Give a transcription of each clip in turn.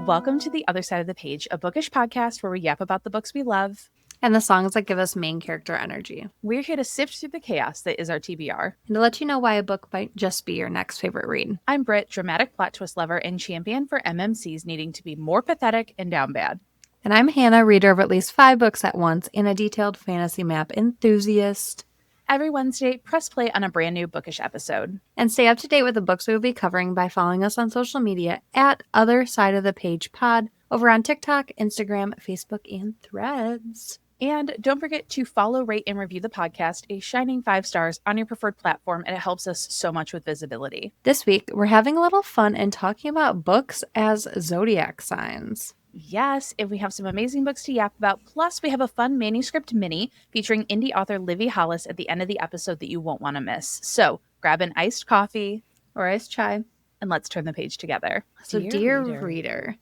Welcome to The Other Side of the Page, a bookish podcast where we yap about the books we love and the songs that give us main character energy. We're here to sift through the chaos that is our TBR. And to let you know why a book might just be your next favorite read. I'm Britt, dramatic plot twist lover and champion for MMCs needing to be more pathetic and down bad. And I'm Hannah, reader of at least 5 books at once and a detailed fantasy map enthusiast. Every Wednesday, press play on a brand new bookish episode. And stay up to date with the books we will be covering by following us on social media at othersideofthepagepod over on TikTok, Instagram, Facebook, and Threads. And don't forget to follow, rate, and review the podcast a shining 5 stars on your preferred platform, and it helps us so much with visibility. This week, we're having a little fun and talking about books as zodiac signs. Yes, and we have some amazing books to yap about. Plus, we have a fun Manuscript Mini featuring indie author Livvy Hollis at the end of the episode that you won't want to miss. So grab an iced coffee or iced chai, and let's turn the page together. So dear reader,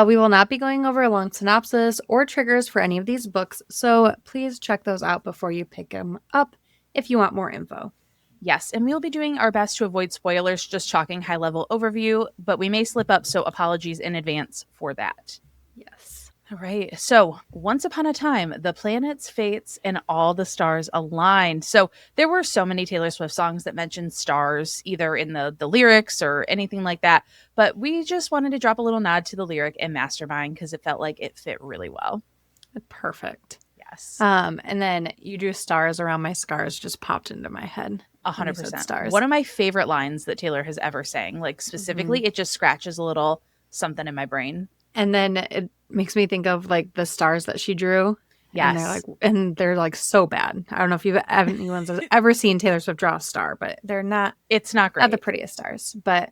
we will not be going over a long synopsis or triggers for any of these books, so please check those out before you pick them up if you want more info. Yes, and we'll be doing our best to avoid spoilers, just talking high-level overview, but we may slip up, so apologies in advance for that. Yes. All right, so once upon a time, the planets, fates, and all the stars aligned. So there were so many Taylor Swift songs that mentioned stars, either in the lyrics or anything like that, but we just wanted to drop a little nod to the lyric in Mastermind because it felt like it fit really well. Perfect. Yes. And then you drew stars around my scars just popped into my head. 100%. Stars. One of my favorite lines that Taylor has ever sang, like specifically, it just scratches a little something in my brain. And then it makes me think of like the stars that she drew. Yes. And they're like so bad. I don't know if anyone's ever seen Taylor Swift draw a star, but they're not. It's not great. Not the prettiest stars. But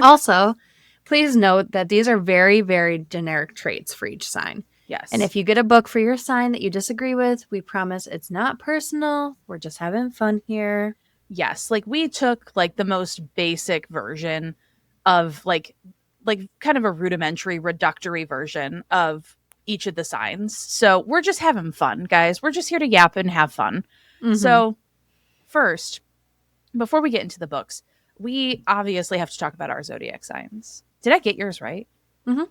also, please note that these are very, very generic traits for each sign. Yes. And if you get a book for your sign that you disagree with, we promise it's not personal. We're just having fun here. Yes. Like we took like the most basic version of like kind of a rudimentary, reductory version of each of the signs. So we're just having fun, guys. We're just here to yap and have fun. Mm-hmm. So first, before we get into the books, we obviously have to talk about our zodiac signs. Did I get yours right? Mm-hmm.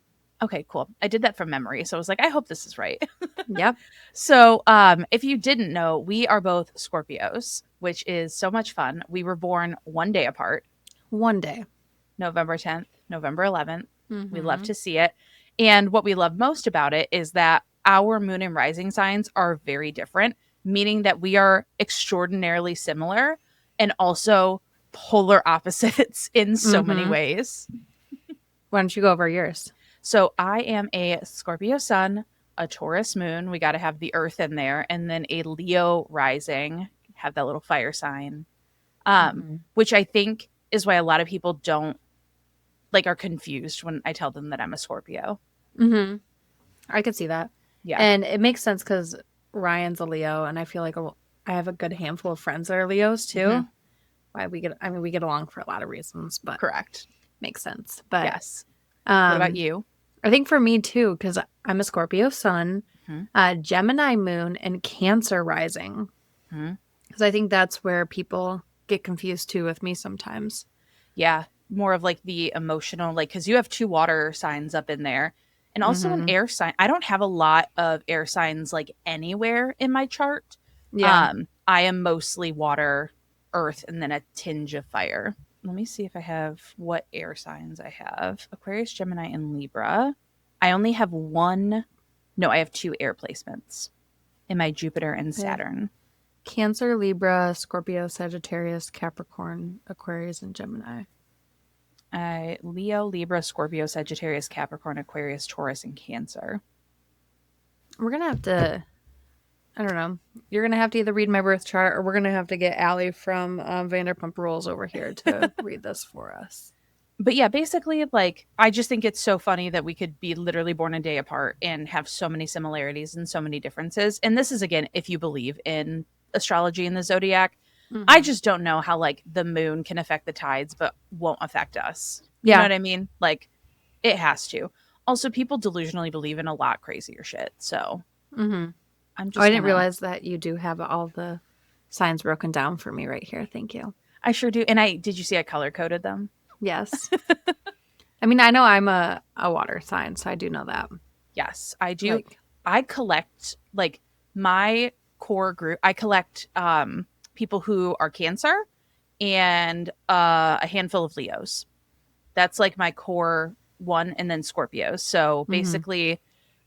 Okay, cool. I did that from memory. So I was like, I hope this is right. Yep. So if you didn't know, we are both Scorpios, which is so much fun. We were born one day apart. One day. November 10th, November 11th. Mm-hmm. We love to see it. And what we love most about it is that our moon and rising signs are very different, meaning that we are extraordinarily similar and also polar opposites in so many ways. Why don't you go over yours? So I am a Scorpio sun, a Taurus moon. We got to have the earth in there. And then a Leo rising, have that little fire sign, which I think is why a lot of people are confused when I tell them that I'm a Scorpio. Mm-hmm. I could see that. Yeah. And it makes sense because Ryan's a Leo, and I feel like I have a good handful of friends that are Leos too. Mm-hmm. Why we get along for a lot of reasons, but correct. Makes sense. But yes. What about you? I think for me too, because I'm a Scorpio sun, Gemini moon, and Cancer rising. Because I think that's where people get confused too with me sometimes. Yeah, more of like the emotional, like because you have 2 water signs up in there, and also an air sign. I don't have a lot of air signs like anywhere in my chart. Yeah, I am mostly water, earth, and then a tinge of fire. Let me see if I have what air signs I have. Aquarius, Gemini, and Libra. I only have I have 2 air placements in my Jupiter and Saturn. Cancer, Libra, Scorpio, Sagittarius, Capricorn, Aquarius, and Gemini. Leo, Libra, Scorpio, Sagittarius, Capricorn, Aquarius, Taurus, and Cancer. We're going to have to... I don't know. You're going to have to either read my birth chart or we're going to have to get Allie from Vanderpump Rules over here to read this for us. But yeah, basically, like, I just think it's so funny that we could be literally born a day apart and have so many similarities and so many differences. And this is, again, if you believe in astrology and the Zodiac. I just don't know how, like, the moon can affect the tides but won't affect us. You know what I mean? Like, it has to. Also, people delusionally believe in a lot crazier shit. So... I didn't realize that you do have all the signs broken down for me right here. Thank you. I sure do. And did you see I color coded them? Yes. I mean, I know I'm a water sign, so I do know that. Yes, I do. I collect like my core group. I collect people who are Cancer and a handful of Leos. That's like my core one, and then Scorpios. So basically,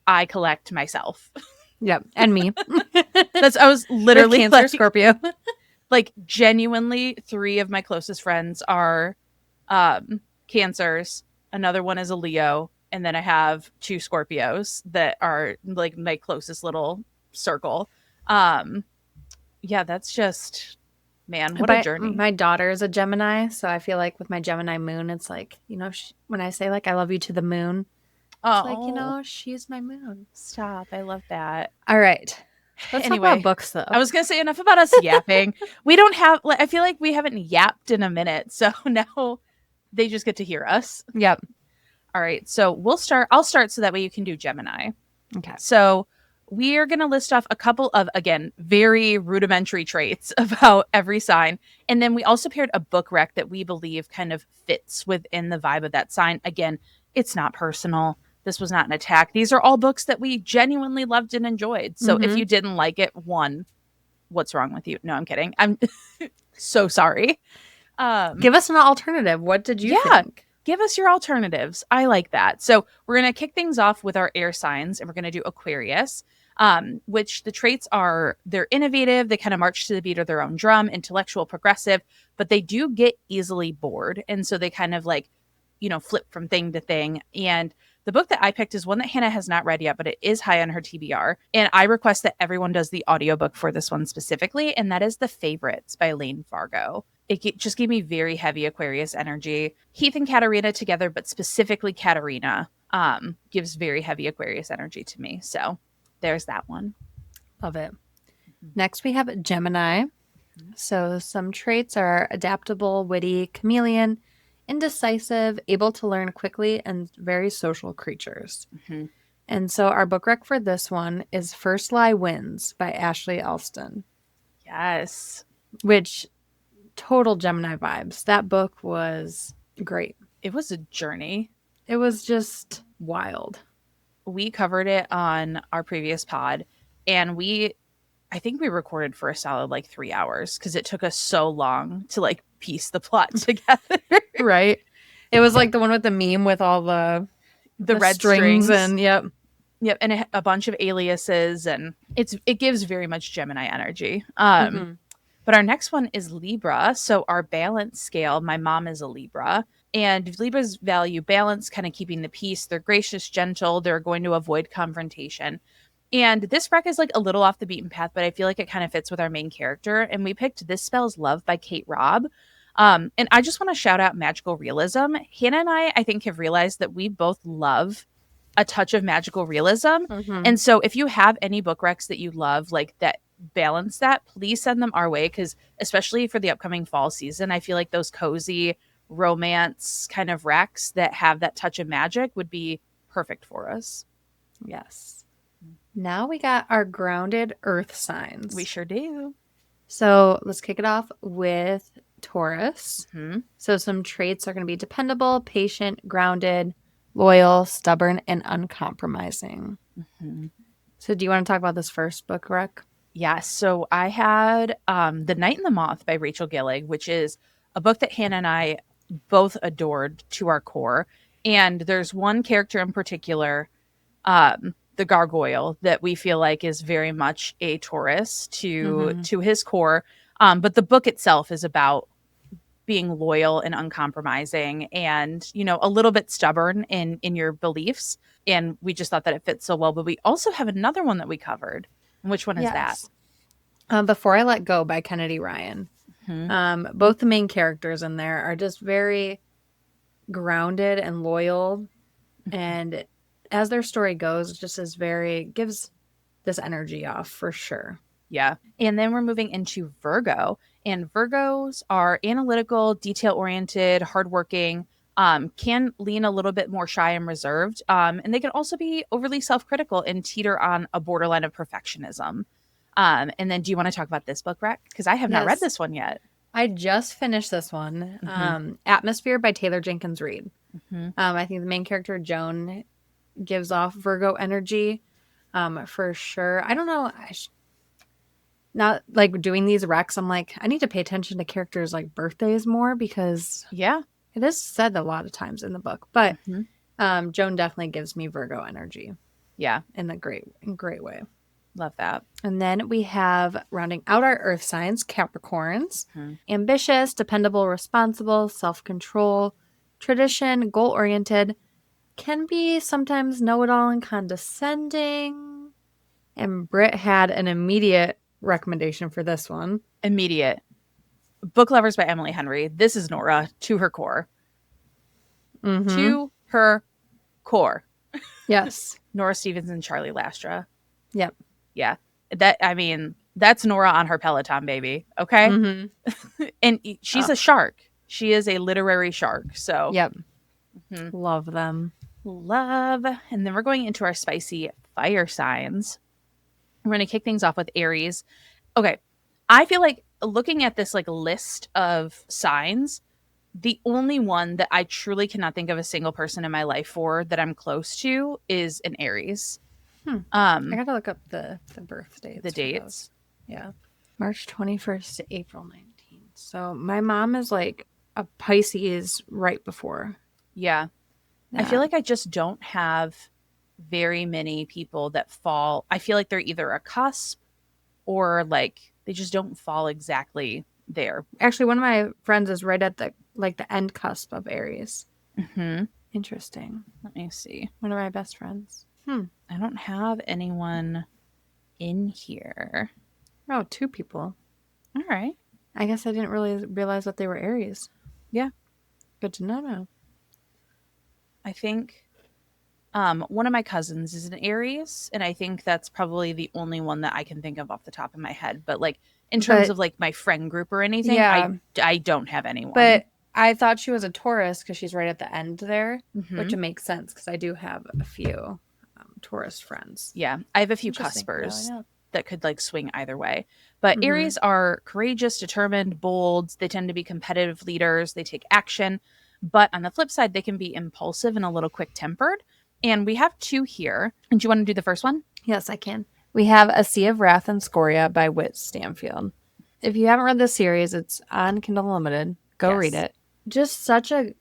I collect myself. Yep, and me. I was literally Cancer, like, Scorpio. like genuinely 3 of my closest friends are Cancers. Another one is a Leo, and then I have 2 Scorpios that are like my closest little circle. Yeah, that's just, man, what a journey. My daughter is a Gemini, so I feel like with my Gemini moon, it's like, when I say like I love you to the moon, it's like, she's my moon. Stop. I love that. All right. Let's talk about books, though. I was going to say enough about us yapping. We don't have, like, I feel like we haven't yapped in a minute. So now they just get to hear us. Yep. All right. So I'll start so that way you can do Gemini. Okay. So we are going to list off a couple of, again, very rudimentary traits about every sign. And then we also paired a book rec that we believe kind of fits within the vibe of that sign. Again, it's not personal. This was not an attack. These are all books that we genuinely loved and enjoyed. So if you didn't like it, what's wrong with you? No, I'm kidding. I'm so sorry. Give us an alternative. What did you think? Give us your alternatives. I like that. So we're going to kick things off with our air signs, and we're going to do Aquarius, which the traits are, they're innovative. They kind of march to the beat of their own drum, intellectual, progressive, but they do get easily bored. And so they kind of like, flip from thing to thing. And the book that I picked is one that Hannah has not read yet, but it is high on her TBR. And I request that everyone does the audiobook for this one specifically. And that is The Favorites by Lane Fargo. It just gave me very heavy Aquarius energy. Heath and Katarina together, but specifically Katarina gives very heavy Aquarius energy to me. So there's that one. Love it. Next, we have Gemini. So some traits are adaptable, witty, chameleon, indecisive, able to learn quickly, and very social creatures. And so our book rec for this one is First Lie Wins by Ashley Elston. Yes. Which, total Gemini vibes. That book was great. It was a journey. It was just wild. We covered it on our previous pod, and I think we recorded for a solid like 3 hours because it took us so long to like piece the plot together. Right. It was like the one with the meme with all the red strings and yep, and a bunch of aliases, and it gives very much Gemini energy. But our next one is Libra. So our balance scale, my mom is a Libra, and Libras value balance, kind of keeping the peace. They're gracious, gentle. They're going to avoid confrontation. And this rec is like a little off the beaten path, but I feel like it kind of fits with our main character. And we picked This Spells Love by Kate Robb. And I just want to shout out magical realism. Hannah and I think, have realized that we both love a touch of magical realism. And so if you have any book recs that you love, like that balance that, please send them our way, because especially for the upcoming fall season, I feel like those cozy romance kind of recs that have that touch of magic would be perfect for us. Yes. Now we got our grounded earth signs. We sure do. So let's kick it off with Taurus. So some traits are going to be dependable, patient, grounded, loyal, stubborn, and uncompromising. So do you want to talk about this first book rec? Yeah, so I had The Night and the Moth by Rachel Gillig, which is a book that Hannah and I both adored to our core. And there's one character in particular, the gargoyle, that we feel like is very much a Taurus to his core. But the book itself is about being loyal and uncompromising and, a little bit stubborn in your beliefs. And we just thought that it fits so well. But we also have another one that we covered. Which one is that? Before I Let Go by Kennedy Ryan. Both the main characters in there are just very grounded and loyal. And as their story goes, it just gives this energy off for sure. Yeah. And then we're moving into Virgo. And Virgos are analytical, detail-oriented, hardworking, can lean a little bit more shy and reserved. And they can also be overly self-critical and teeter on a borderline of perfectionism. And then do you want to talk about this book, Rec? Because I have not read this one yet. I just finished this one. Atmosphere by Taylor Jenkins Reid. Mm-hmm. I think the main character, Joan, gives off Virgo energy for sure. I don't know. Not like doing these recs, I'm like, I need to pay attention to characters like birthdays more because Yeah. it is said a lot of times in the book. But Mm-hmm. Joan definitely gives me Virgo energy Yeah. in a great way. Love that. And then we have rounding out our earth signs, Capricorns. Mm-hmm. Ambitious, dependable, responsible, self-control, tradition, goal-oriented, can be sometimes know-it-all and condescending. And Britt had an immediate recommendation for this one. Immediate. Book Lovers by Emily Henry. This is Nora to her core. Mm-hmm. To her core. Yes. Nora Stevens and Charlie Lastra. Yep. Yeah. That's Nora on her Peloton, baby. Okay. Mm-hmm. And she's a shark. She is a literary shark. So, yep. Love them. Love. And then we're going into our spicy fire signs. We're going to kick things off with Aries. Okay. I feel like looking at this like list of signs, the only one that I truly cannot think of a single person in my life for that I'm close to is an Aries. I gotta look up the birth dates. The dates. Yeah. March 21st to April 19th. So my mom is like a Pisces right before. Yeah. I feel like I just don't have very many people that fall. I feel like they're either a cusp or like they just don't fall exactly there. Actually, one of my friends is right at the end cusp of Aries. Mm-hmm. Interesting. Let me see. One of my best friends. I don't have anyone in here. Oh, 2 people. All right. I guess I didn't really realize that they were Aries. Yeah. Good to know now. I think one of my cousins is an Aries, and I think that's probably the only one that I can think of off the top of my head. But like in terms of like my friend group or anything, yeah. I don't have anyone. But I thought she was a Taurus because she's right at the end there, Mm-hmm. which makes sense because I do have a few Taurus friends. Yeah, I have a few cuspers that could like swing either way. But Aries are courageous, determined, bold. They tend to be competitive leaders. They take action. But on the flip side, they can be impulsive and a little quick-tempered. And we have 2 here. And do you want to do the first one? Yes, I can. We have A Sea of Wrath and Scoria by Whit Stanfield. If you haven't read this series, it's on Kindle Unlimited. Go read it. Just such a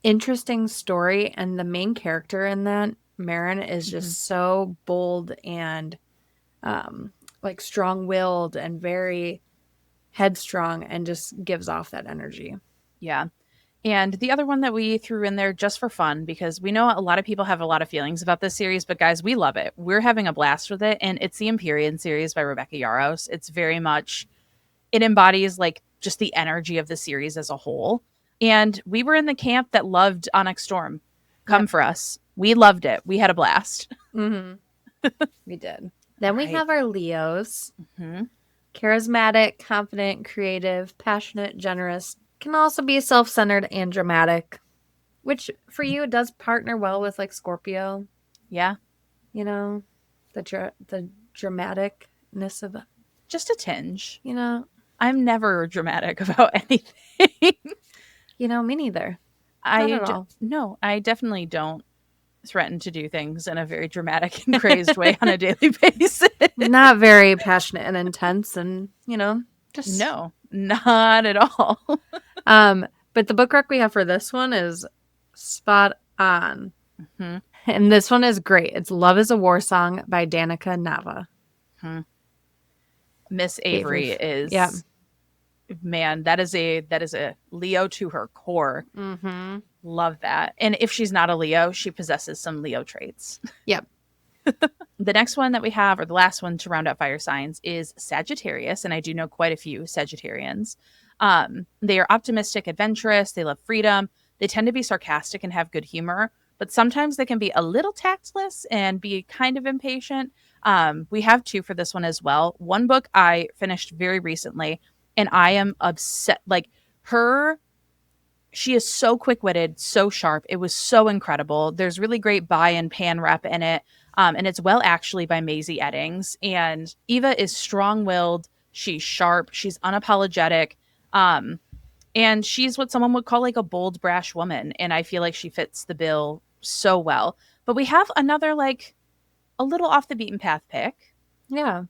interesting story. And the main character in that, Marin, is just so bold and like strong-willed and very headstrong and just gives off that energy. Yeah. And the other one that we threw in there just for fun, because we know a lot of people have a lot of feelings about this series, but guys, we love it. We're having a blast with it. And it's the Empyrean series by Rebecca Yarros. It's very much, it embodies like just the energy of the series as a whole. And we were in the camp that loved Onyx Storm. Come for us. We loved it. We had a blast. We did. Then we have our Leos. Charismatic, confident, creative, passionate, generous. Can also be self-centered and dramatic, which for you does partner well with like Scorpio. Yeah. You know, the dramaticness of it. Just a tinge. You know, I'm never dramatic about anything. You know, me neither. No, I definitely don't threaten to do things in a very dramatic and crazed way on a daily basis. Not very passionate and intense, and you know, just no, not at all. But the book rec we have for this one is spot on, and this one is great. It's "Love Is a War Song" by Danica Nava. Miss Avery is, man, that is a Leo to her core. Love that. And if she's not a Leo, she possesses some Leo traits. Yep. The next one that we have, or the last one to round out fire signs, is Sagittarius. And I do know quite a few Sagittarians. They are optimistic, adventurous. They love freedom. They tend to be sarcastic and have good humor, but sometimes they can be a little tactless and be kind of impatient. We have 2 for this one as well. One book I finished very recently, and I am upset. Like she is so quick-witted, so sharp. It was so incredible. There's really great buy and pan rep in it. And it's Well Actually by Maisie Eddings. And Eva is strong-willed. She's sharp. She's unapologetic. And she's what someone would call like a bold, brash woman. And I feel like she fits the bill so well. But we have another, like, a little off the beaten path pick. Yeah.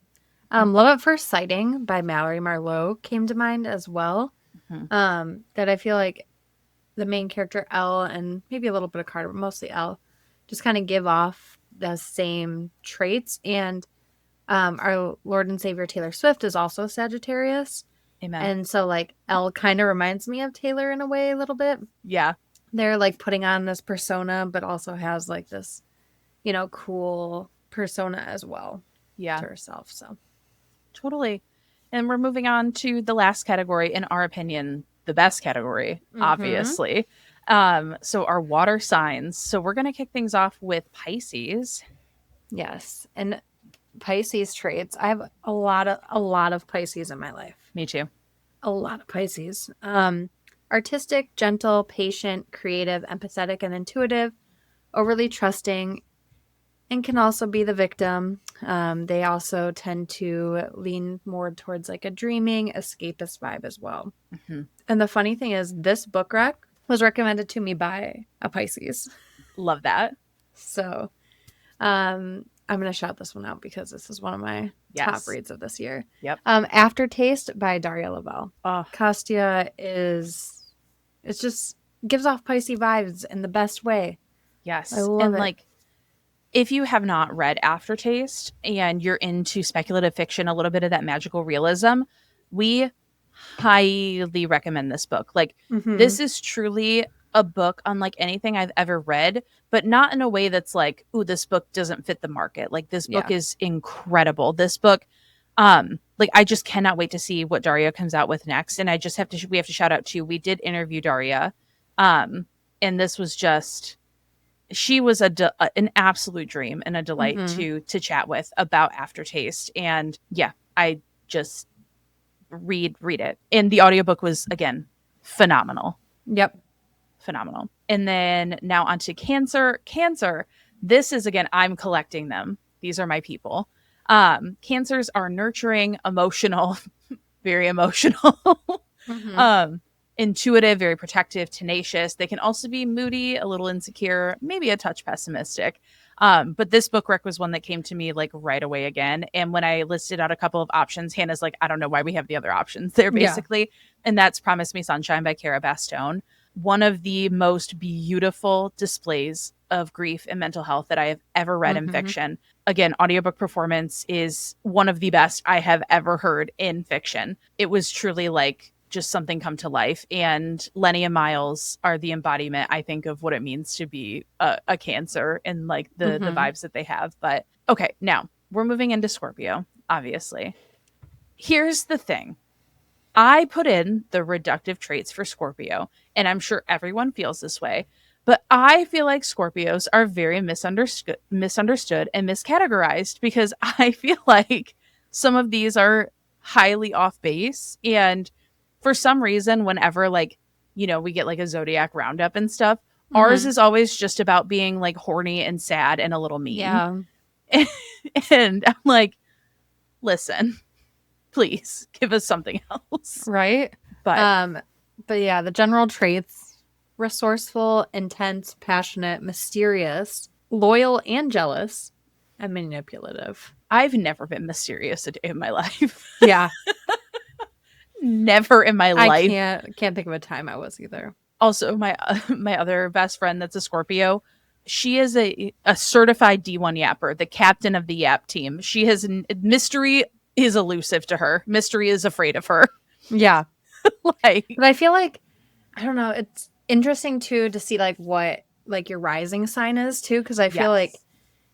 Love at First Sighting by Mallory Marlowe came to mind as well. That I feel like the main character, Elle, and maybe a little bit of Carter, but mostly Elle, just kind of give off the same traits. And our Lord and Savior Taylor Swift is also Sagittarius. Amen. And so, like, Elle kind of reminds me of Taylor in a way a little bit. Yeah. They're, like, putting on this persona, but also has, like, this, you know, cool persona as well Yeah. to herself. So, totally. And we're moving on to the last category, in our opinion, the best category, obviously. So our water signs. So we're going to kick things off with Pisces. yes. And Pisces traits. I have a lot of Pisces in my life. Me too. A lot of Pisces. Artistic, gentle, patient, creative, empathetic, and intuitive, overly trusting, and can also be the victim. They also tend to lean more towards like a dreaming, escapist vibe as well. And the funny thing is, this book rec was recommended to me by a Pisces. Love that. So I'm going to shout this one out because this is one of my top reads of this year. Yep. Aftertaste by Daria Lavelle. Oh. Kostya it just gives off Pisces vibes in the best way. Yes. I love it. Like, if you have not read Aftertaste and you're into speculative fiction, a little bit of that magical realism, we highly recommend this book. Like, this is truly a book unlike anything I've ever read, but not in a way that's like, ooh, this book doesn't fit the market. Like, this book is incredible. This book, like, I just cannot wait to see what Daria comes out with next. And I just we have to shout out to, we did interview Daria. And this was just, she was an absolute dream and a delight to chat with about Aftertaste. And yeah, I just read it. And the audiobook was, again, phenomenal. Yep. Phenomenal. And then now on to Cancer. Cancer, this is, again, I'm collecting them. These are my people. Cancers are nurturing, emotional, very emotional, intuitive, very protective, tenacious. They can also be moody, a little insecure, maybe a touch pessimistic. But this book rec was one that came to me like right away again. And when I listed out a couple of options, Hannah's like, I don't know why we have the other options there, basically. Yeah. And that's Promise Me Sunshine by Cara Bastone. One of the most beautiful displays of grief and mental health that I have ever read in fiction. Again, audiobook performance is one of the best I have ever heard in fiction. It was truly like just something come to life. And Lenny and Miles are the embodiment, I think, of what it means to be a Cancer and like the vibes that they have. But okay, now we're moving into Scorpio, obviously. Here's the thing. I put in the reductive traits for Scorpio, and I'm sure everyone feels this way, but I feel like Scorpios are very misunderstood and miscategorized because I feel like some of these are highly off base. And for some reason, whenever like, you know, we get like a Zodiac roundup and stuff, ours is always just about being like horny and sad and a little mean. Yeah. And I'm like, listen, please give us something else. Right. But yeah, the general traits: resourceful, intense, passionate, mysterious, loyal and jealous, and manipulative. I've never been mysterious a day in my life. Yeah. Never in my life. I can't think of a time I was either. Also, my other best friend that's a Scorpio, she is a certified D1 yapper, the captain of the yap team. She has mystery is elusive to her. Mystery is afraid of her. Yeah. But I feel like, I don't know, it's interesting too to see like what like your rising sign is too, because I feel like,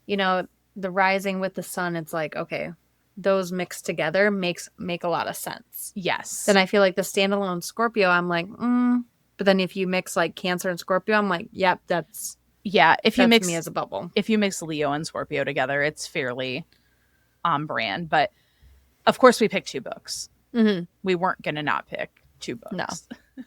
you know, the rising with the sun, it's like, okay, those mixed together make a lot of sense. Yes. Then I feel like the standalone Scorpio, I'm like, but then if you mix like Cancer and Scorpio, I'm like, yep, that's if you mix me as a bubble. If you mix Leo and Scorpio together, it's fairly on brand. But of course, we picked two books. We weren't going to not pick two books. No.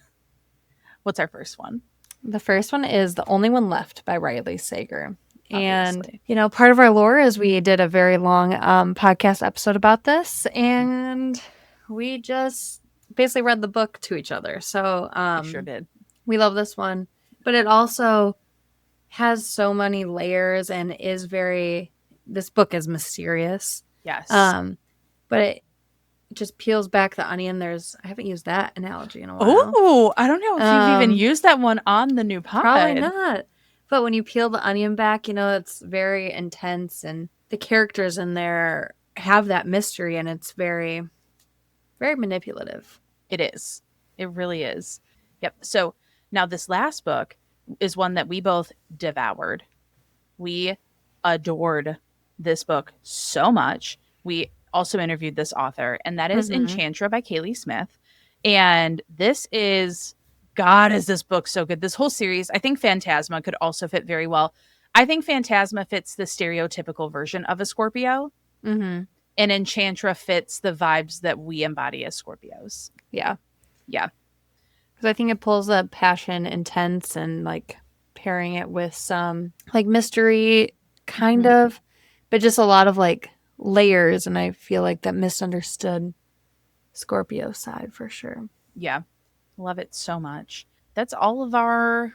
What's our first one? The first one is The Only One Left by Riley Sager. Obviously. And, you know, part of our lore is we did a very long podcast episode about this. And we just basically read the book to each other. So We sure did. we love this one. But it also has so many layers and is very, this book is mysterious. Yes. But it just peels back the onion. I haven't used that analogy in a while. Oh, I don't know if you've even used that one on the new pod. Probably not. But when you peel the onion back, it's very intense, and the characters in there have that mystery, and it's very, very manipulative. It is. It really is. Yep. So now this last book is one that we both devoured. We adored this book so much. We also interviewed this author, and that is Enchantra by Kaylee Smith. And this is, God, is this book so good? This whole series, I think Phantasma could also fit very well. I think Phantasma fits the stereotypical version of a Scorpio, and Enchantra fits the vibes that we embody as Scorpios. Yeah. Yeah. Because I think it pulls up passion, intense, and like pairing it with some like mystery, kind of, but just a lot of like layers. And I feel like that misunderstood Scorpio side for sure. Yeah. Love it so much. That's all of our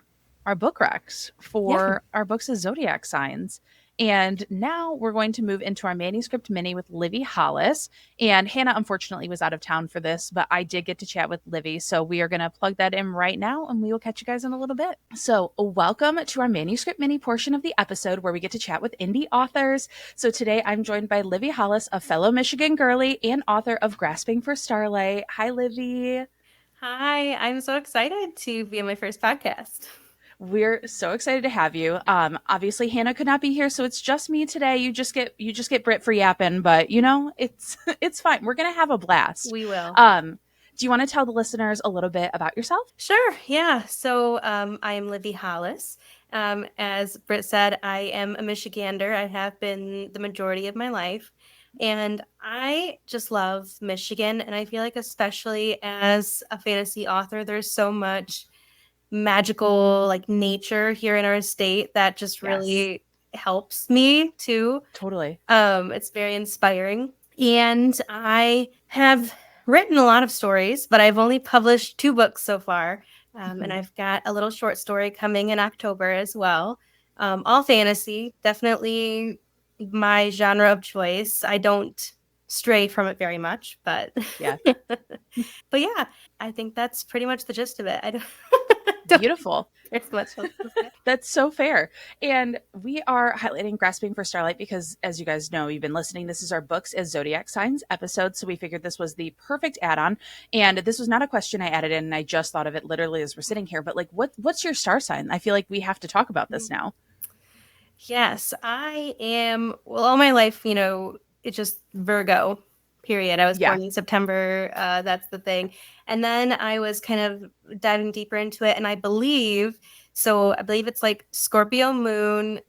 book recs for our books of zodiac signs. And now we're going to move into our Manuscript Mini with Livvy Hollis. And Hannah, unfortunately, was out of town for this, but I did get to chat with Livvy. So we are going to plug that in right now, and we will catch you guys in a little bit. So welcome to our Manuscript Mini portion of the episode where we get to chat with indie authors. So today I'm joined by Livvy Hollis, a fellow Michigan girly and author of Grasping for Starlight. Hi, Livvy. Hi, I'm so excited to be on my first podcast. We're so excited to have you. Obviously Hannah could not be here, so it's just me today. You just get Britt for yapping, but it's it's fine. We're gonna have a blast. We will. Do you want to tell the listeners a little bit about yourself? Sure. Yeah. So I am Livvy Hollis. As Britt said, I am a Michigander. I have been the majority of my life. And I just love Michigan. And I feel like, especially as a fantasy author, there's so much magical like nature here in our state that just really helps me too. Totally. It's very inspiring. And I have written a lot of stories, but I've only published 2 books so far. And I've got a little short story coming in October as well. All fantasy, definitely my genre of choice. I don't stray from it very much, but yeah. But yeah, I think that's pretty much the gist of it. I don't Beautiful. There's much else to say. That's so fair. And we are highlighting Grasping for Starlight because, as you guys know, you've been listening, this is our Books as Zodiac Signs episode. So we figured this was the perfect add-on. And this was not a question I added in, and I just thought of it literally as we're sitting here. But like, what's your star sign? I feel like we have to talk about this now. Yes, I am. Well, all my life, it's just Virgo, period. I was born in September. That's the thing. And then I was kind of diving deeper into it. And I believe it's like Scorpio moon,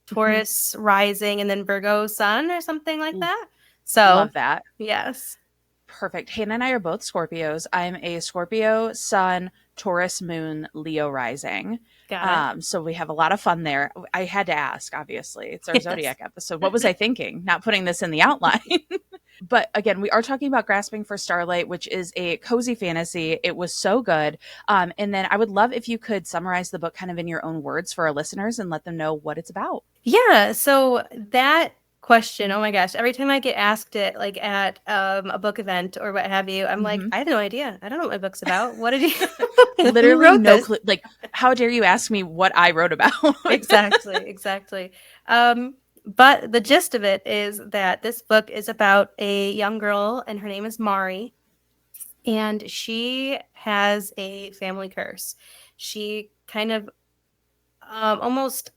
Taurus rising, and then Virgo sun or something like that. So love that. Yes. Perfect. Hannah and I are both Scorpios. I'm a Scorpio sun, Taurus moon, Leo rising. Got it. So we have a lot of fun there. I had to ask, obviously. It's our Zodiac episode. What was I thinking? Not putting this in the outline. But again, we are talking about Grasping for Starlight, which is a cozy fantasy. It was so good. And then I would love if you could summarize the book kind of in your own words for our listeners and let them know what it's about. Yeah. So that question, oh my gosh, every time I get asked it, like at a book event or what have you, I'm like, I have no idea. I don't know what my book's about. What did you literally no clue? Like, how dare you ask me what I wrote about? Exactly. But the gist of it is that this book is about a young girl, and her name is Mari, and she has a family curse. She kind of almost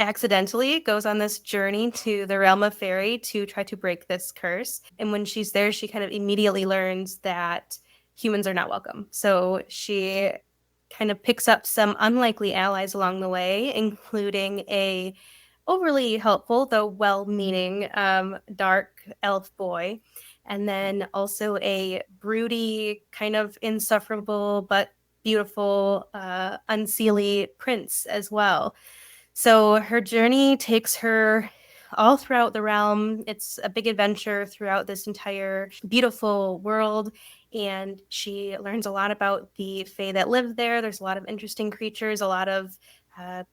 accidentally goes on this journey to the realm of fairy to try to break this curse. And when she's there, she kind of immediately learns that humans are not welcome. So she kind of picks up some unlikely allies along the way, including a overly helpful, though well-meaning, dark elf boy. And then also a broody, kind of insufferable, but beautiful, unseelie prince as well. So her journey takes her all throughout the realm. It's a big adventure throughout this entire beautiful world. and she learns a lot about the fae that live there. There's a lot of interesting creatures, a lot of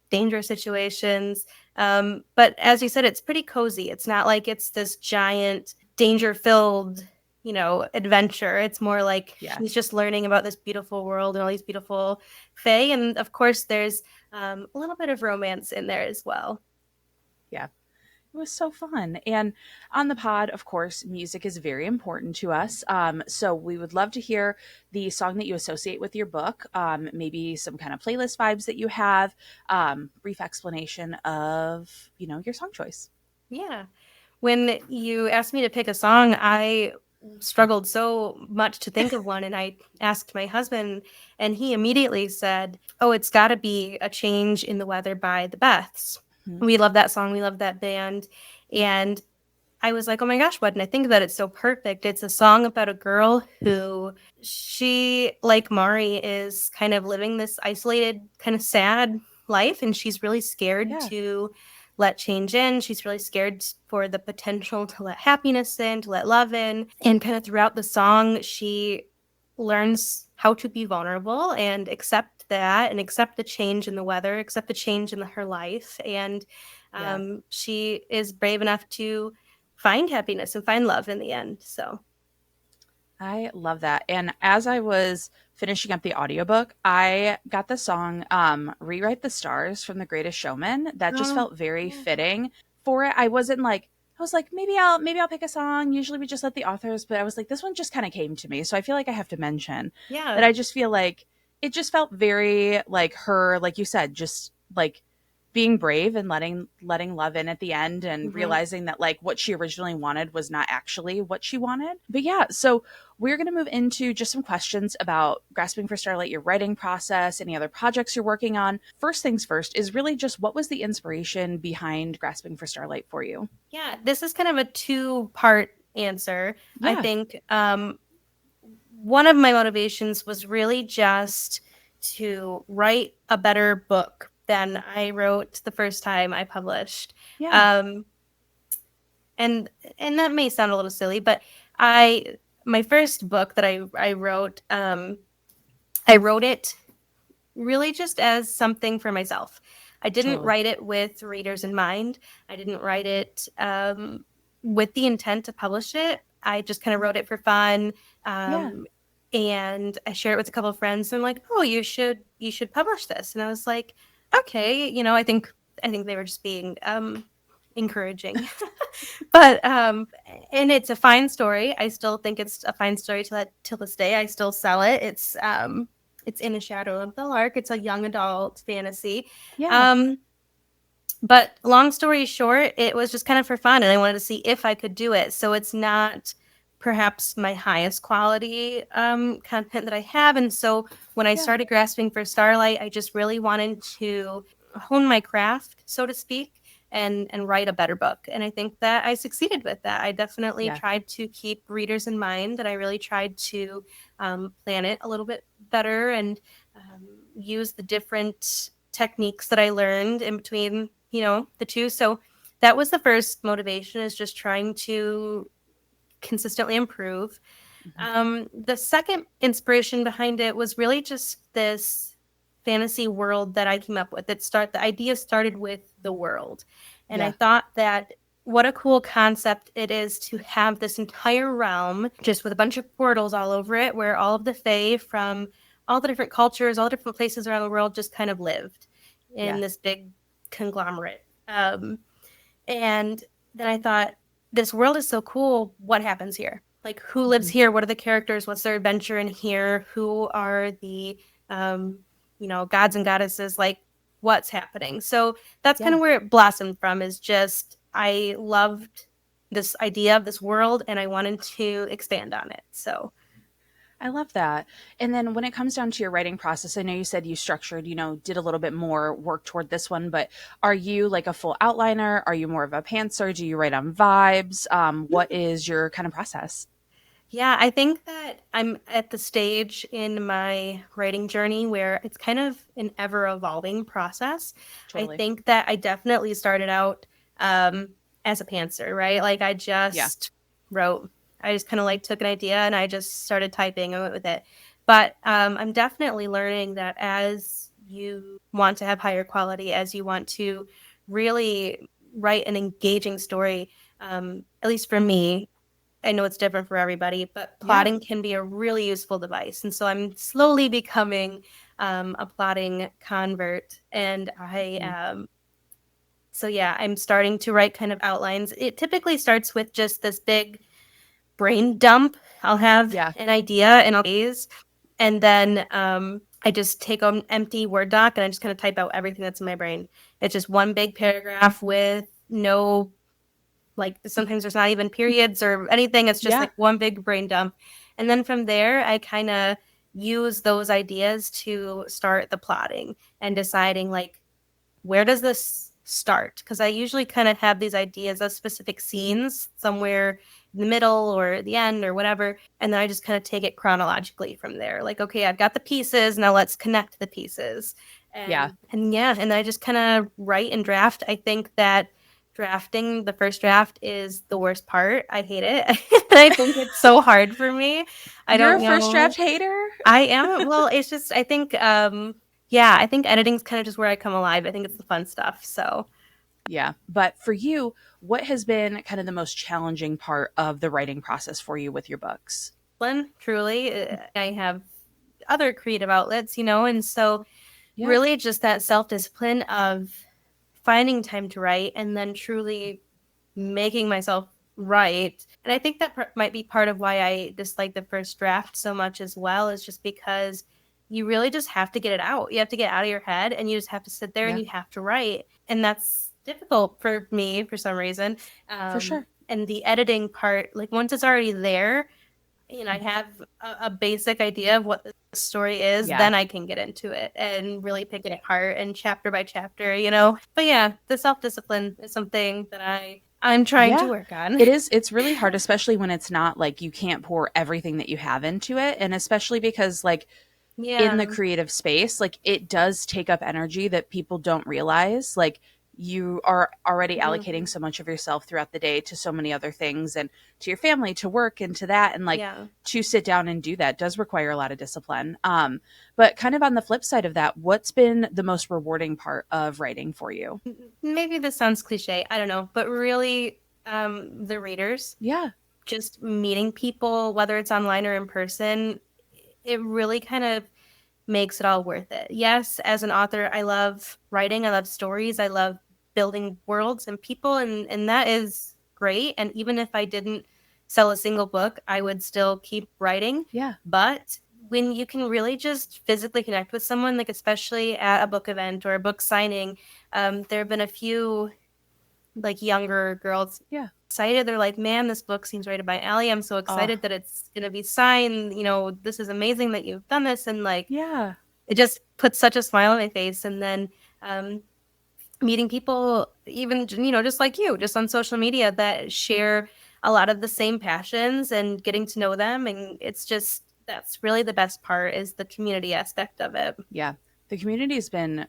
dangerous situations. But as you said, it's pretty cozy. It's not like it's this giant danger filled, adventure. It's more like she's just learning about this beautiful world and all these beautiful fae. And of course, there's a little bit of romance in there as well. Yeah. It was so fun. And on the pod, of course, music is very important to us. So we would love to hear the song that you associate with your book, maybe some kind of playlist vibes that you have, brief explanation of, your song choice. Yeah. When you asked me to pick a song, I struggled so much to think of one, and I asked my husband, and he immediately said, "Oh, it's got to be A Change in the Weather by the Beths." Mm-hmm. We love that song. We love that band. And I was like, oh my gosh, what? And I think that it's so perfect. It's a song about a girl who she, like Mari, is kind of living this isolated, kind of sad life. And she's really scared to let change in. She's really scared for the potential to let happiness in, to let love in. And kind of throughout the song, she learns how to be vulnerable and accept that and accept the change in the weather, accept the change in her life. And she is brave enough to find happiness and find love in the end. So I love that. And as I was finishing up the audiobook, I got the song Rewrite the Stars from The Greatest Showman. That just felt very fitting for it. I was like, maybe I'll pick a song. Usually we just let the authors, but I was like, this one just kind of came to me. So I feel like I have to mention that. I just feel like it just felt very like her, like you said, just like being brave and letting love in at the end, and realizing that like what she originally wanted was not actually what she wanted. But yeah, so we're going to move into just some questions about Grasping for Starlight, your writing process, any other projects you're working on. First things first is really just what was the inspiration behind Grasping for Starlight for you? Yeah, this is kind of a two-part answer. I think one of my motivations was really just to write a better book than I wrote the first time I published. And that may sound a little silly, but my first book that I wrote, I wrote it really just as something for myself. I didn't write it with readers in mind. I didn't write it with the intent to publish it. I just kind of wrote it for fun. And I shared it with a couple of friends. And I'm like, oh, you should publish this. And I was like, okay, I think they were just being encouraging. But and it's a fine story. I still think it's a fine story till this day. I still sell it. It's In the Shadow of the Lark. It's a young adult fantasy. But long story short, it was just kind of for fun, and I wanted to see if I could do it. So it's not perhaps my highest quality content that I have. And so when I started Grasping for Starlight, I just really wanted to hone my craft, so to speak, and write a better book. And I think that I succeeded with that. I definitely tried to keep readers in mind, and I really tried to plan it a little bit better and use the different techniques that I learned in between, the two. So that was the first motivation, is just trying to consistently improve. The second inspiration behind it was really just this fantasy world that I came up with. The idea started with the world. And I thought that what a cool concept it is to have this entire realm just with a bunch of portals all over it, where all of the fae from all the different cultures, all the different places around the world just kind of lived in this big conglomerate. And then I thought, this world is so cool. What happens here? Like, who lives here? What are the characters? What's their adventure in here? Who are the gods and goddesses? Like, what's happening? So that's kind of where it blossomed from, is just I loved this idea of this world and I wanted to expand on it. So I love that. And then when it comes down to your writing process, I know you said you structured, did a little bit more work toward this one, but are you like a full outliner? Are you more of a pantser? Do you write on vibes? What is your kind of process? Yeah, I think that I'm at the stage in my writing journey where it's kind of an ever evolving process. Totally. I think that I definitely started out as a pantser, right? Like I just wrote I just kind of like took an idea and I just started typing and went with it. But I'm definitely learning that as you want to have higher quality, as you want to really write an engaging story, at least for me, I know it's different for everybody, but plotting can be a really useful device. And so I'm slowly becoming a plotting convert. And so yeah, I'm starting to write kind of outlines. It typically starts with just this big brain dump. I'll have an idea and I'll days, and then I just take an empty Word doc and I just kind of type out everything that's in my brain. It's just one big paragraph with no, like, sometimes there's not even periods or anything. It's just like one big brain dump. And then from there, I kind of use those ideas to start the plotting and deciding, like, where does this start? Because I usually kind of have these ideas of specific scenes somewhere in the middle or the end or whatever. And then I just kind of take it chronologically from there. Like, okay, I've got the pieces. Now let's connect the pieces. And and I just kind of write and draft. I think that drafting the first draft is the worst part. I hate it. I think it's so hard for me. You're a first draft hater? I am. Well, it's just, I think I think editing's kind of just where I come alive. I think it's the fun stuff. So, yeah. But for you, what has been kind of the most challenging part of the writing process for you with your books? Truly, I have other creative outlets, and so really just that self-discipline of finding time to write and then truly making myself write. And I think that might be part of why I dislike the first draft so much as well, is just because you really just have to get it out. You have to get out of your head and you just have to sit there and you have to write. And that's difficult for me for some reason. For sure. And the editing part, like, once it's already there, I have a basic idea of what the story is, then I can get into it and really pick it apart and chapter by chapter, But yeah, the self-discipline is something that I'm trying to work on. It's really hard, especially when it's not like you can't pour everything that you have into it. And especially because, like, in the creative space, like, it does take up energy that people don't realize. Like, you are already allocating so much of yourself throughout the day to so many other things, and to your family, to work, and to that. And like, to sit down and do that does require a lot of discipline. But kind of on the flip side of that, what's been the most rewarding part of writing for you? Maybe this sounds cliche, I don't know, but really, the readers. Yeah. Just meeting people, whether it's online or in person, it really kind of makes it all worth it. Yes, as an author, I love writing. I love stories. I love building worlds and people, and that is great. And even if I didn't sell a single book, I would still keep writing. Yeah. But when you can really just physically connect with someone, like especially at a book event or a book signing, there have been a few, like, younger girls excited. They're like, man, this book seems right up my alley. I'm so excited that it's going to be signed. This is amazing that you've done this. And like, it just puts such a smile on my face. And then meeting people, even, just like you, just on social media, that share a lot of the same passions, and getting to know them. And it's just, that's really the best part, is the community aspect of it. Yeah. The community has been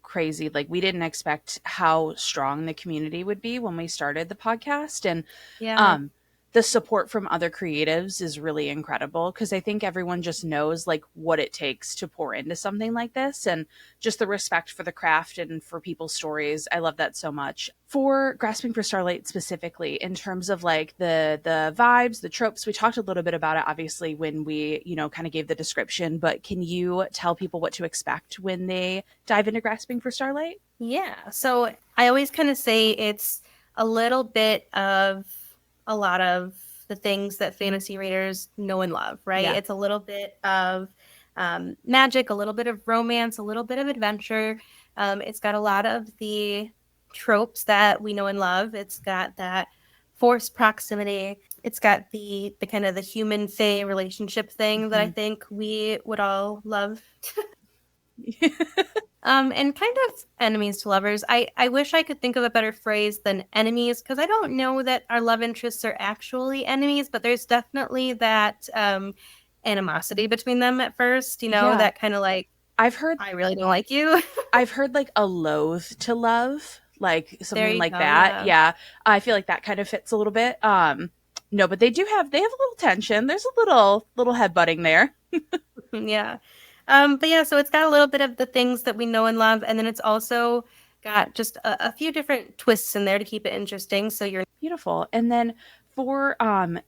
crazy. Like, we didn't expect how strong the community would be when we started the podcast. And the support from other creatives is really incredible, because I think everyone just knows like what it takes to pour into something like this, and just the respect for the craft and for people's stories. I love that so much. For Grasping for Starlight specifically, in terms of like the vibes, the tropes, we talked a little bit about it obviously when we, kind of gave the description, but can you tell people what to expect when they dive into Grasping for Starlight? Yeah. So I always kind of say it's a little bit of a lot of the things that fantasy readers know and love, right? Yeah. It's a little bit of magic, a little bit of romance, a little bit of adventure. It's got a lot of the tropes that we know and love. It's got that forced proximity. It's got the kind of the human fae relationship thing that I think we would all love. And kind of enemies to lovers. I wish I could think of a better phrase than enemies, because I don't know that our love interests are actually enemies, but there's definitely that animosity between them at first, that kind of like, I've heard, I really don't like you. I've heard like a loathe to love, like something like go, that. Yeah. I feel like that kind of fits a little bit. No, but they have a little tension. There's a little headbutting there. Yeah. But yeah, so it's got a little bit of the things that we know and love, and then it's also got just a few different twists in there to keep it interesting. So you're Beautiful. And then for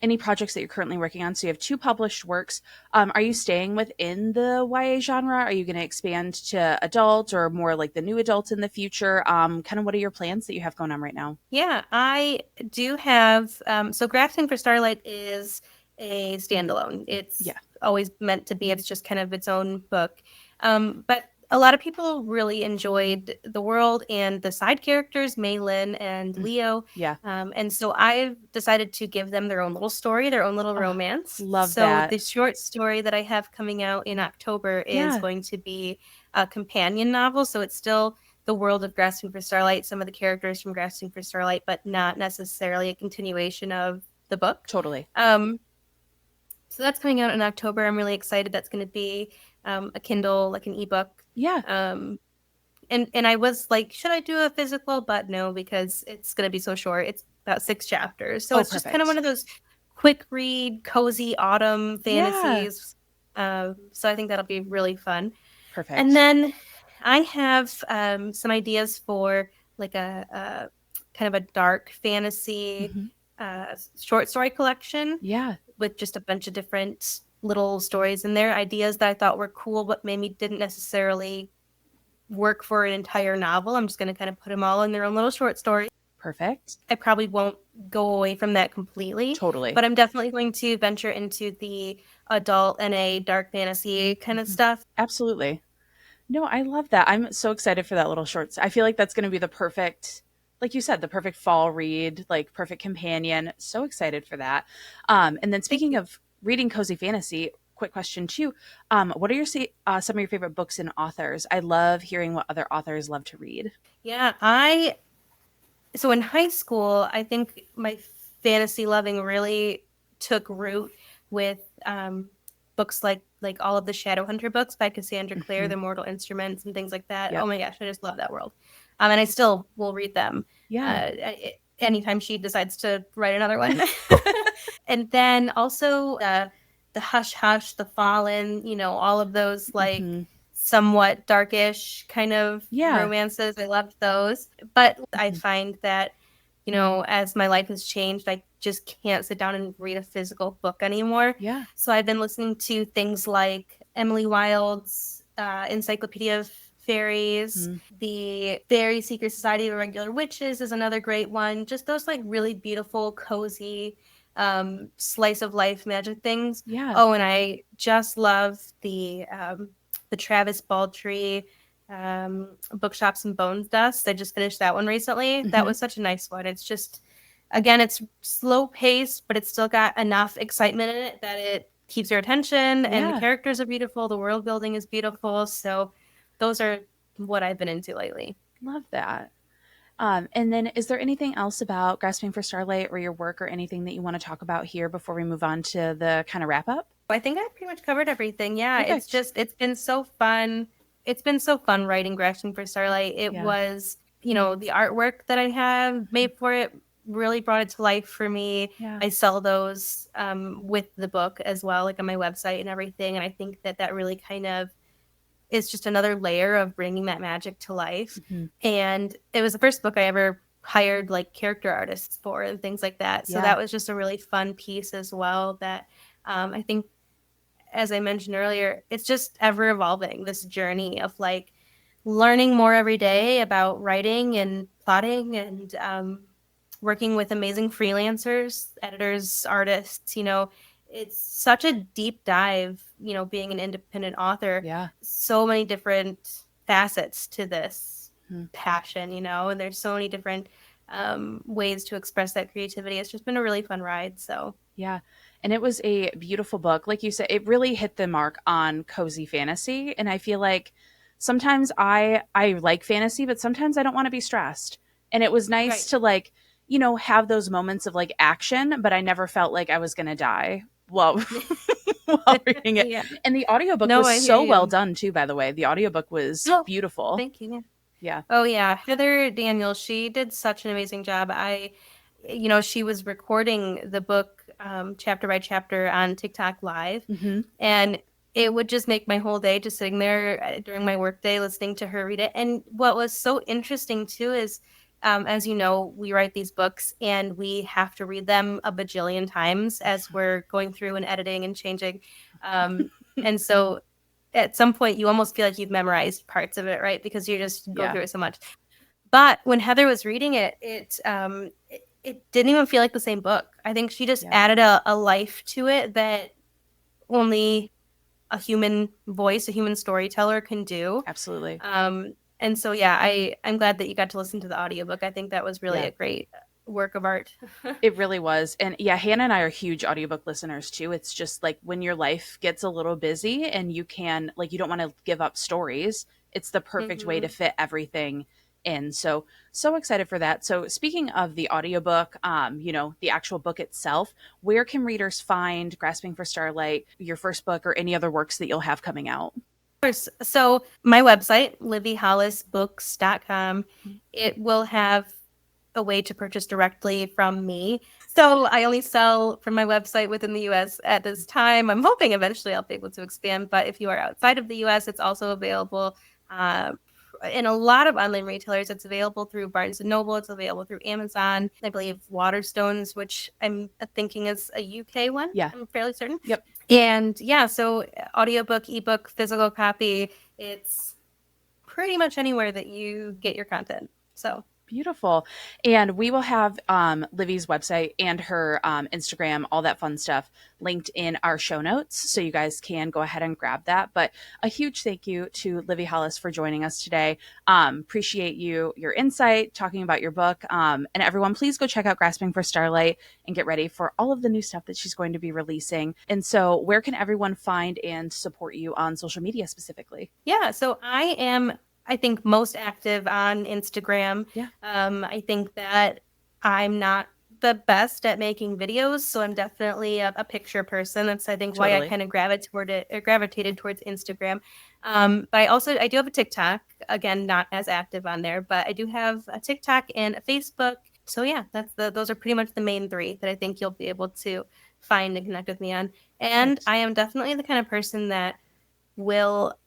any projects that you're currently working on, so you have 2 published works. Are you staying within the YA genre? Are you going to expand to adult or more like the new adult in the future? Kind of what are your plans that you have going on right now? Yeah, I do have. So Grasping for Starlight is a standalone. It's Yeah. always meant to be. It's just kind of its own book. But a lot of people really enjoyed the world and the side characters, Maylin and Leo. Yeah. And so I've decided to give them their own little story, their own little romance. Love so that. the short story that I have coming out in October is Yeah. going to be a companion novel. So it's still the world of Grasping for Starlight, some of the characters from Grasping for Starlight, but not necessarily a continuation of the book. Totally. So that's coming out in October. I'm really excited. That's going to be a Kindle, like an ebook. Yeah. And I was like, should I do a physical? But no, because it's going to be so short. It's about 6 chapters. So it's just kind of one of those quick read, cozy autumn fantasies. So I think that'll be really fun. Perfect. And then I have some ideas for like a kind of a dark fantasy short story collection. Yeah. With just a bunch of different little stories in there, ideas that I thought were cool, but maybe didn't necessarily work for an entire novel. I'm just going to kind of put them all in their own little short story. Perfect. I probably won't go away from that completely. Totally. But I'm definitely going to venture into the adult and a dark fantasy kind of stuff. Absolutely. No, I love that. I'm so excited for that little short. I feel like that's going to be the perfect, like you said, the perfect fall read, like perfect companion. So excited for that. And then speaking of reading cozy fantasy, quick question too. What are some of your favorite books and authors? I love hearing what other authors love to read. Yeah, so in high school, I think my fantasy loving really took root with books like all of the Shadowhunter books by Cassandra Clare, The Mortal Instruments, and things like that. Yep. Oh my gosh, I just love that world. And I still will read them. Yeah. Anytime she decides to write another one. And then also the Hush Hush, The Fallen, all of those like somewhat darkish kind of romances. I loved those. But I find that, as my life has changed, I just can't sit down and read a physical book anymore. Yeah. So I've been listening to things like Emily Wilde's Encyclopedia of Fairies. The Fairy Secret Society of Irregular Witches is another great one. Just those like really beautiful, cozy slice of life magic things. Yeah. Oh, and I just love the Travis Baldtree Bookshops and Bone Dust. I just finished that one recently. That was such a nice one. It's just, again, it's slow paced, but it's still got enough excitement in it that it keeps your attention. And the characters are beautiful. The world building is beautiful. So those are what I've been into lately. Love that. And then is there anything else about Grasping for Starlight or your work or anything that you want to talk about here before we move on to the kind of wrap up? I think I pretty much covered everything. Yeah, Perfect. it's been so fun. It's been so fun writing Grasping for Starlight. It was, the artwork that I have made for it really brought it to life for me. Yeah. I sell those with the book as well, like on my website and everything. And I think that really kind of is just another layer of bringing that magic to life. And it was the first book I ever hired like character artists for and things like that. So that was just a really fun piece as well that I think, as I mentioned earlier, it's just ever evolving, this journey of like learning more every day about writing and plotting and working with amazing freelancers, editors, artists. It's such a deep dive, being an independent author. Yeah. So many different facets to this passion, and there's so many different ways to express that creativity. It's just been a really fun ride. So yeah. And it was a beautiful book. Like you said, it really hit the mark on cozy fantasy. And I feel like sometimes I like fantasy, but sometimes I don't want to be stressed. And it was nice to like, have those moments of like action, but I never felt like I was going to die while reading it. And the audiobook was so well done too, by the way. The audiobook was beautiful. Thank you. Yeah. Oh yeah. Heather Daniels, she did such an amazing job. She was recording the book chapter by chapter on TikTok live. Mm-hmm. And it would just make my whole day just sitting there during my workday listening to her read it. And what was so interesting too is, as you know, we write these books and we have to read them a bajillion times as we're going through and editing and changing. And so at some point you almost feel like you've memorized parts of it, right? Because you just go through it so much. But when Heather was reading it, it didn't even feel like the same book. I think she just added a life to it that only a human voice, a human storyteller can do. Absolutely. And so, I'm glad that you got to listen to the audiobook. I think that was really a great work of art. It really was. And yeah, Hannah and I are huge audiobook listeners too. It's just like when your life gets a little busy and you don't want to give up stories, it's the perfect way to fit everything in. So excited for that. So speaking of the audiobook, the actual book itself, where can readers find Grasping for Starlight, your first book, or any other works that you'll have coming out? Of course. So my website, livvyhollisbooks.com, it will have a way to purchase directly from me. So I only sell from my website within the US at this time. I'm hoping eventually I'll be able to expand, but if you are outside of the US, it's also available in a lot of online retailers. It's available through Barnes & Noble. It's available through Amazon. I believe Waterstones, which I'm thinking is a UK one. Yeah. I'm fairly certain. Yep. And so audiobook, ebook, physical copy, it's pretty much anywhere that you get your content. So beautiful. And we will have Livvy's website and her Instagram, all that fun stuff, linked in our show notes. So you guys can go ahead and grab that. But a huge thank you to Livvy Hollis for joining us today. Appreciate your insight, talking about your book. And everyone, please go check out Grasping for Starlight and get ready for all of the new stuff that she's going to be releasing. And so where can everyone find and support you on social media specifically? Yeah, so I think most active on Instagram. Yeah. I think that I'm not the best at making videos, so I'm definitely a picture person. That's I think why I kind of gravitated towards Instagram. But I do have a TikTok. Again, not as active on there, but I do have a TikTok and a Facebook. So yeah, those are pretty much the main three that I think you'll be able to find and connect with me on. And I am definitely the kind of person that will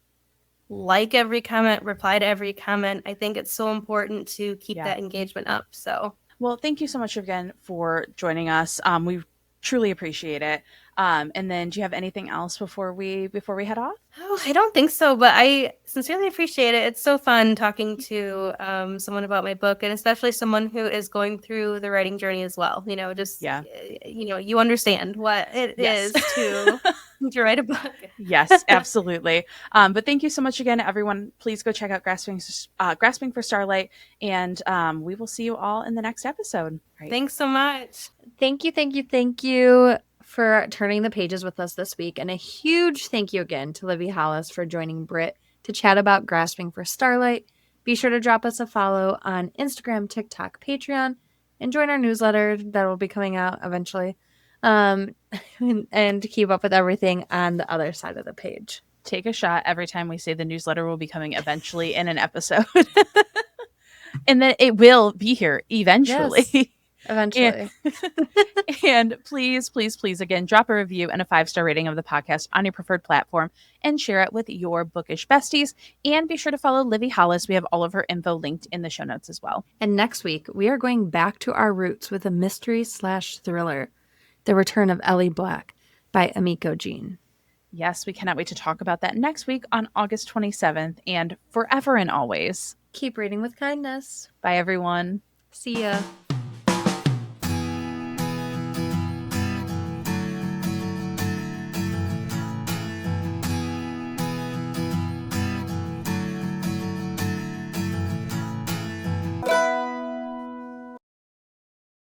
like every comment, reply to every comment. I think it's so important to keep that engagement up. So, well, thank you so much again for joining us. We truly appreciate it. And then do you have anything else before we head off? Oh, I don't think so, but I sincerely appreciate it. It's so fun talking to someone about my book, and especially someone who is going through the writing journey as well. You understand what it is to write a book. Yes, absolutely. But thank you so much again, everyone. Please go check out Grasping for Starlight, and we will see you all in the next episode. Right. Thanks so much. Thank you for turning the pages with us this week. And a huge thank you again to Livvy Hollis for joining Britt to chat about Grasping for Starlight. Be sure to drop us a follow on Instagram, TikTok, Patreon, and join our newsletter that will be coming out eventually. And to keep up with everything on the other side of the page. Take a shot every time we say the newsletter will be coming eventually in an episode. And then it will be here eventually. Yes. Eventually. And please, please, please, again, drop a review and a 5-star rating of the podcast on your preferred platform and share it with your bookish besties. And be sure to follow Livvy Hollis. We have all of her info linked in the show notes as well. And next week, we are going back to our roots with a mystery/thriller, The Return of Ellie Black by Emiko Jean. Yes, we cannot wait to talk about that next week on August 27th and forever and always. Keep reading with kindness. Bye, everyone. See ya.